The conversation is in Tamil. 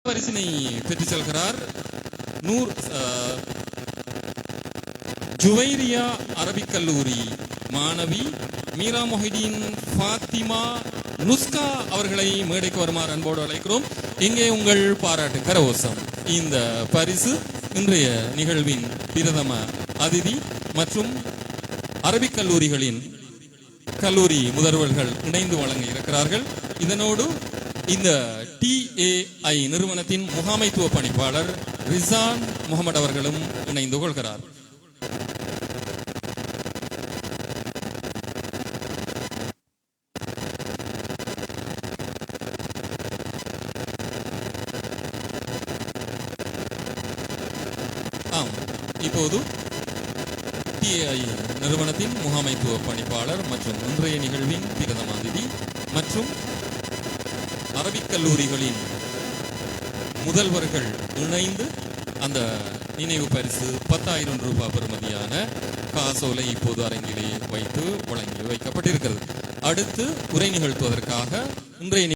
பரிசினை பெற்றுச் செல்கிறார் ஜுவைரியா அரபிக் கல்லூரி மாணவி மீரா மொஹிதீன் ஃபாத்திமா நுஸ்கா அவர்களை மேடைக்கு வருமாறு அன்போடு அழைக்கிறோம். இங்கே உங்கள் பாராட்டு கரவோசம். இந்த பரிசு இன்றைய நிகழ்வின் பிரதம அதிதி மற்றும் அரபிக் கல்லூரிகளின் கல்லூரி முதல்வர்கள் இணைந்து வழங்க இருக்கிறார்கள். இதனோடு இந்த TAI நிறுவனத்தின் முகாமைத்துவ பணிப்பாளர் ரிசான் முகமது அவர்களும் இணைந்து கொள்கிறார். இப்போது TAI நிறுவனத்தின் முகாமைத்துவ பணிப்பாளர் மற்றும் இன்றைய நிகழ்வின் பிரதம அதிதி மற்றும் அரபிக் கல்லூரிகளின் முதல்வர்கள் இணைந்து அந்த நினைவு பரிசு 10,000 ரூபாய் பெறுமதியான காசோலை இப்போது அரங்கிலே வைத்து வழங்கி வைக்கப்பட்டிருக்கிறது. அடுத்து உரை நிகழ்த்துவதற்காக இன்றைய